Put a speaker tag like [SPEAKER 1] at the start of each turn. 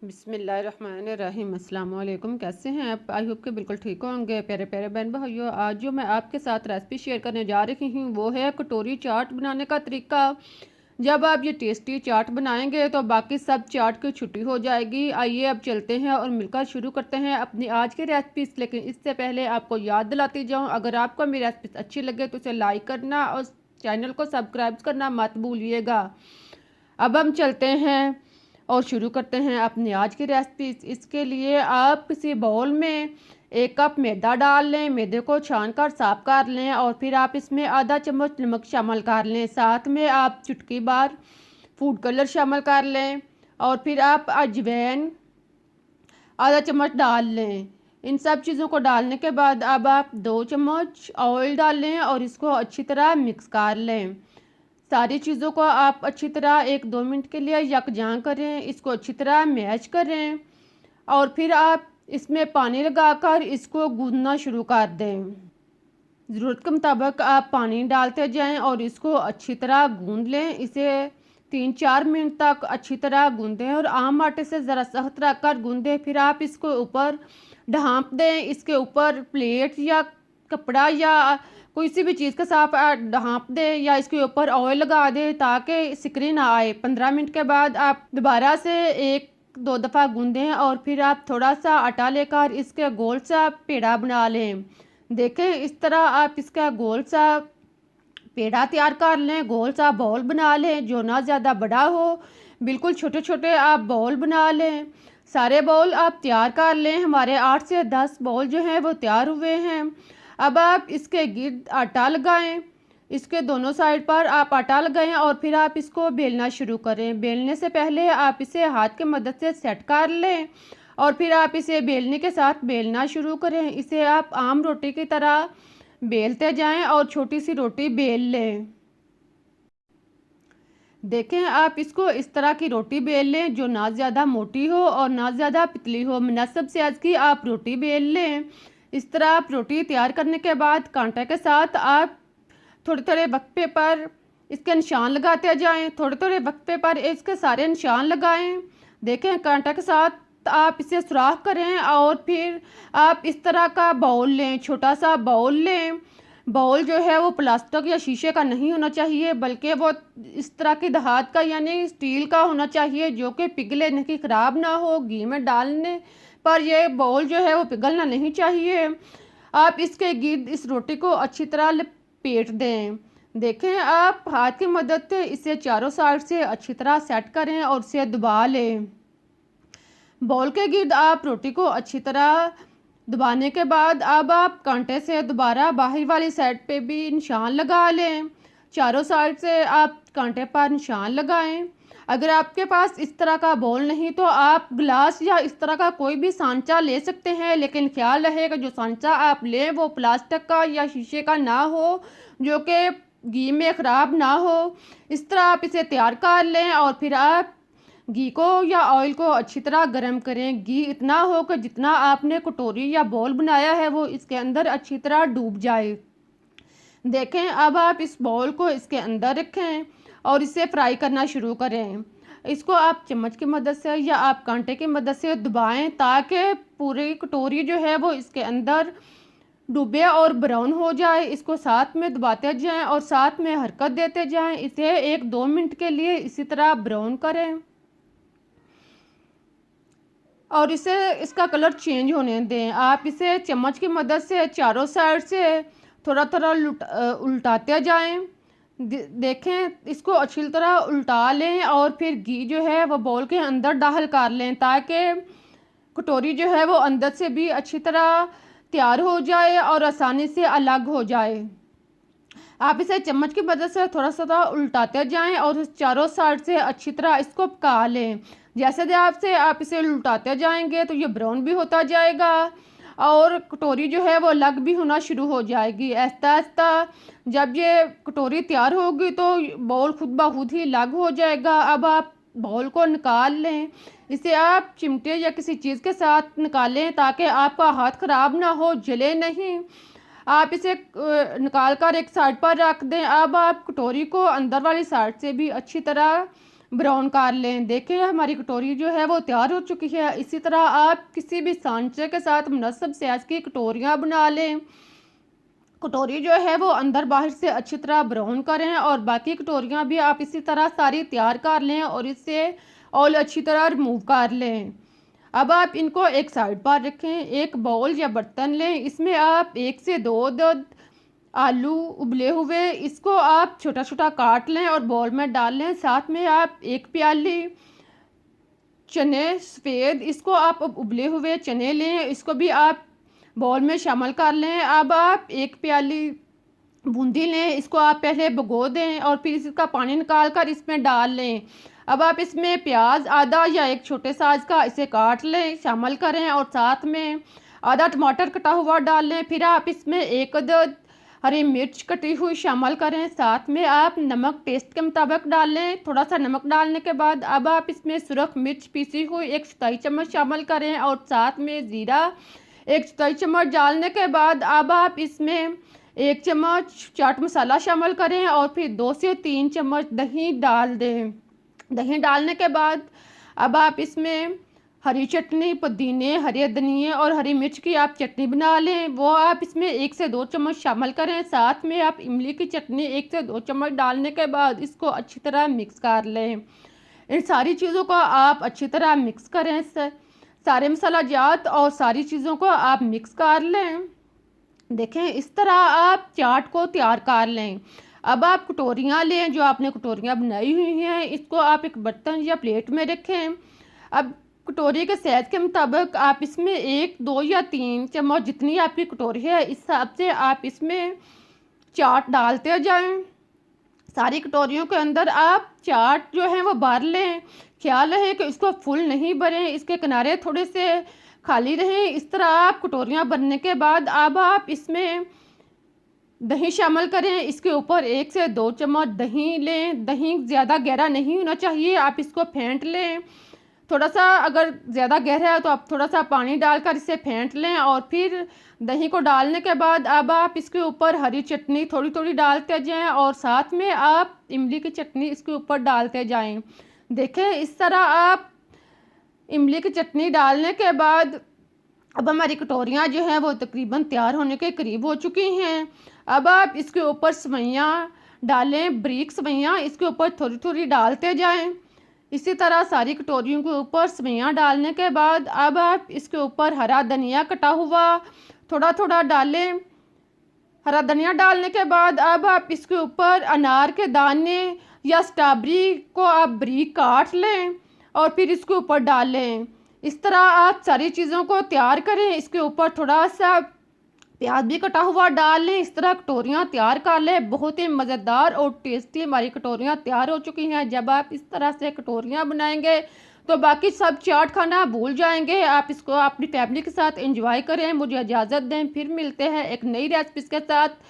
[SPEAKER 1] बिस्मिल्लाहिर्रहमानिर्रहीम। अस्सलाम वालेकुम। कैसे हैं आप? आई होप के बिल्कुल ठीक होंगे। प्यारे प्यारे बहन भाइयों, आज जो मैं आपके साथ रेसिपी शेयर करने जा रही हूँ वो है कटोरी चाट बनाने का तरीका। जब आप ये टेस्टी चाट बनाएंगे तो बाकी सब चाट की छुट्टी हो जाएगी। आइए अब चलते हैं और मिलकर शुरू करते हैं अपनी आज की रेसिपी। लेकिन इससे पहले आपको याद दिलाती जाऊँ, अगर आपको मेरी रेसिपी अच्छी लगे तो इसे लाइक करना और चैनल को सब्सक्राइब करना मत भूलिएगा। अब हम चलते हैं और शुरू करते हैं अपनी आज की रेसिपी। इसके लिए आप किसी बाउल में 1 कप मैदा डाल लें। मैदे को छान कर साफ कर लें और फिर आप इसमें आधा चम्मच नमक शामिल कर लें। साथ में आप चुटकी भर फूड कलर शामिल कर लें और फिर आप अजवाइन आधा चम्मच डाल लें। इन सब चीज़ों को डालने के बाद अब आप 2 चम्मच ऑयल डाल लें और इसको अच्छी तरह मिक्स कर लें। सारी चीज़ों को आप अच्छी तरह 1-2 मिनट के लिए यकजां करें, इसको अच्छी तरह मैश करें और फिर आप इसमें पानी लगाकर इसको गूंदना शुरू कर दें। ज़रूरत के मुताबिक आप पानी डालते जाएं और इसको अच्छी तरह गूंद लें। इसे 3-4 मिनट तक अच्छी तरह गूंदें और आम आटे से ज़रा सख्त रखकर गूंदें। फिर आप इसको ऊपर ढाँप दें। इसके ऊपर प्लेट या कपड़ा या कोई सी भी चीज़ के साथ ढाँप दें या इसके ऊपर ऑयल लगा दें ताकि सिकुड़ ना आए। 15 मिनट के बाद आप दोबारा से 1-2 दफ़ा गूंदें और फिर आप थोड़ा सा आटा लेकर इसके गोल सा पेड़ा बना लें। देखें, इस तरह आप इसका गोल सा पेड़ा तैयार कर लें। गोल सा बॉल बना लें जो ना ज़्यादा बड़ा हो, बिल्कुल छोटे छोटे आप बॉल बना लें। सारे बॉल आप तैयार कर लें। हमारे 8 से 10 बॉल जो हैं वो तैयार हुए हैं। अब आप इसके गिर्द आटा लगाएं। इसके दोनों साइड पर आप आटा लगाएं और फिर आप इसको बेलना शुरू करें। बेलने से पहले आप इसे हाथ की मदद से सेट कर लें और फिर आप इसे बेलने के साथ बेलना शुरू करें। इसे आप आम रोटी की तरह बेलते जाएं और छोटी सी रोटी बेल लें। देखें, आप इसको इस तरह की रोटी बेल लें जो ना ज़्यादा मोटी हो और ना ज़्यादा पतली हो। मुनासिब साइज़ की आप रोटी बेल लें। इस तरह आप रोटी तैयार करने के बाद कांटे के साथ आप थोड़े थोड़े वक्फे पर इसके निशान लगाते जाएं। थोड़े थोड़े वक्फे पर इसके सारे निशान लगाएं। देखें, कांटे के साथ आप इसे सुराख करें और फिर आप इस तरह का बाउल लें, छोटा सा बाउल लें। बाउल जो है वो प्लास्टिक या शीशे का नहीं होना चाहिए बल्कि वो इस तरह की धात का यानी स्टील का होना चाहिए जो कि पिघले नहीं, ख़राब ना हो। घी में डालने पर ये बाउल जो है वो पिघलना नहीं चाहिए। आप इसके गिर्द इस रोटी को अच्छी तरह लपेट दें। देखें, आप हाथ की मदद से इसे चारों साइड से अच्छी तरह सेट करें और इसे दबा लें। बाउल के गिर्द आप रोटी को अच्छी तरह दबाने के बाद अब आप कांटे से दोबारा बाहर वाली साइड पे भी निशान लगा लें। चारों साइड से आप कांटे पर निशान लगाएं। अगर आपके पास इस तरह का बाउल नहीं तो आप गिलास या इस तरह का कोई भी सांचा ले सकते हैं, लेकिन ख्याल रहेगा जो सांचा आप लें वो प्लास्टिक का या शीशे का ना हो जो कि घी में ख़राब ना हो। इस तरह आप इसे तैयार कर लें और फिर आप घी को या ऑयल को अच्छी तरह गर्म करें। घी इतना हो कि जितना आपने कटोरी या बॉल बनाया है वो इसके अंदर अच्छी तरह डूब जाए। देखें, अब आप इस बॉल को इसके अंदर रखें और इसे फ्राई करना शुरू करें। इसको आप चम्मच की मदद से या आप कांटे की मदद से दबाएं ताकि पूरी कटोरी जो है वो इसके अंदर डूबे और ब्राउन हो जाए। इसको साथ में दबाते जाएं और साथ में हरकत देते जाएं। इसे 1-2 मिनट के लिए इसी तरह ब्राउन करें और इसे इसका कलर चेंज होने दें। आप इसे चम्मच की मदद से चारों साइड से थोड़ा थोड़ा उल्टाते जाएं। देखें, इसको अच्छी तरह उल्टा लें और फिर घी जो है वो बाउल के अंदर दाखिल कर लें ताकि कटोरी जो है वो अंदर से भी अच्छी तरह तैयार हो जाए और आसानी से अलग हो जाए। आप इसे चम्मच की मदद से थोड़ा सा उल्टाते जाएं और चारों साइड से अच्छी तरह इसको पका लें। जैसे जैसे आप इसे उल्टाते जाएंगे तो ये ब्राउन भी होता जाएगा और कटोरी जो है वो अलग भी होना शुरू हो जाएगी। आहिस्ता आहिस्ता जब ये कटोरी तैयार होगी तो बाउल खुद ब खुद ही अलग हो जाएगा। अब आप बाउल को निकाल लें। इसे आप चिमटे या किसी चीज़ के साथ निकालें ताकि आपका हाथ ख़राब ना हो, जले नहीं। आप इसे निकाल कर एक साइड पर रख दें। अब आप कटोरी को अंदर वाली साइड से भी अच्छी तरह ब्राउन कर लें। देखें हमारी कटोरी जो है वो तैयार हो चुकी है। इसी तरह आप किसी भी सांचे के साथ मुनस्सब साइज़ की कटोरियाँ बना लें। कटोरी जो है वो अंदर बाहर से अच्छी तरह ब्राउन करें और बाकी कटोरियाँ भी आप इसी तरह सारी तैयार कर लें और इससे ऑयल अच्छी तरह रिमूव कर लें। अब आप इनको एक साइड पर रखें। एक बाउल या बर्तन लें, इसमें आप 1 से 2 आलू उबले हुए, इसको आप छोटा छोटा काट लें और बाउल में डाल लें। साथ में आप 1 प्याली चने सफ़ेद, इसको आप अब उबले हुए चने लें, इसको भी आप बाउल में शामिल कर लें। अब आप 1 प्याली बूंदी लें, इसको आप पहले भिगो दें और फिर इसका पानी निकाल कर इसमें डाल लें। अब आप इसमें प्याज आधा या एक छोटे साइज़ का इसे काट लें, शामिल करें और साथ में आधा टमाटर कटा हुआ डाल लें। फिर आप इसमें 1 अदद हरी मिर्च कटी हुई शामिल करें। साथ में आप नमक टेस्ट के मुताबिक डाल लें। थोड़ा सा नमक डालने के बाद अब आप इसमें सुरख मिर्च पीसी हुई 1 चौथाई चम्मच शामिल करें और साथ में ज़ीरा 1 चौथाई चम्मच डालने के बाद अब आप इसमें 1 चम्मच चाट मसाला शामिल करें और फिर 2 से 3 चम्मच दही डाल दें। दही डालने के बाद अब आप इसमें हरी चटनी, पुदीने, हरे धनिए और हरी मिर्च की आप चटनी बना लें, वो आप इसमें 1 से 2 चम्मच शामिल करें। साथ में आप इमली की चटनी 1 से 2 चम्मच डालने के बाद इसको अच्छी तरह मिक्स कर लें। इन सारी चीज़ों को आप अच्छी तरह मिक्स करें, सारे मसाला जात और सारी चीज़ों को आप मिक्स कर लें। देखें इस तरह आप चाट को तैयार कर लें। अब आप कटोरियाँ लें, जो आपने कटोरियाँ बनाई हुई हैं, इसको आप एक बर्तन या प्लेट में रखें। अब कटोरी के साइज़ के मुताबिक आप इसमें 1, 2 या 3 चम्मच, जितनी आपकी कटोरी है इस हिसाब से आप इसमें चाट डालते जाएं। सारी कटोरियों के अंदर आप चाट जो है वो भर लें। ख्याल रहे कि इसको फुल नहीं भरें, इसके किनारे थोड़े से खाली रहें। इस तरह आप कटोरियाँ भरने के बाद अब आप इसमें दही शामिल करें। इसके ऊपर 1 से 2 चम्मच दही लें। दही ज़्यादा गहरा नहीं होना चाहिए, आप इसको फेंट लें। थोड़ा सा अगर ज़्यादा गहरा है तो आप थोड़ा सा पानी डालकर इसे फेंट लें और फिर दही को डालने के बाद अब आप इसके ऊपर हरी चटनी थोड़ी थोड़ी डालते जाएं और साथ में आप इमली की चटनी इसके ऊपर डालते जाएं। देखें इस तरह आप इमली की चटनी डालने के बाद अब हमारी कटोरियाँ जो हैं वो तकरीबन तैयार होने के करीब हो चुकी हैं। अब आप इसके ऊपर सेवइयाँ डालें, ब्रीक सेवइयाँ इसके ऊपर थोड़ी थोड़ी डालते जाएं। इसी तरह सारी कटोरियों के ऊपर सेवइयाँ डालने के बाद अब आप इसके ऊपर हरा धनिया कटा हुआ थोड़ा थोड़ा डालें। हरा धनिया डालने के बाद अब आप इसके ऊपर अनार के दाने या स्ट्रॉबेरी को आप बारीक काट लें और फिर इसके ऊपर डालें। इस तरह आप सारी चीज़ों को तैयार करें। इसके ऊपर थोड़ा सा प्याज भी कटा हुआ डाल लें। इस तरह कटोरियाँ तैयार कर लें। बहुत ही मज़ेदार और टेस्टी हमारी कटोरियाँ तैयार हो चुकी हैं। जब आप इस तरह से कटोरियाँ बनाएंगे तो बाकी सब चाट खाना भूल जाएंगे। आप इसको अपनी फैमिली के साथ एंजॉय करें। मुझे इजाज़त दें, फिर मिलते हैं एक नई रेसिपी के साथ।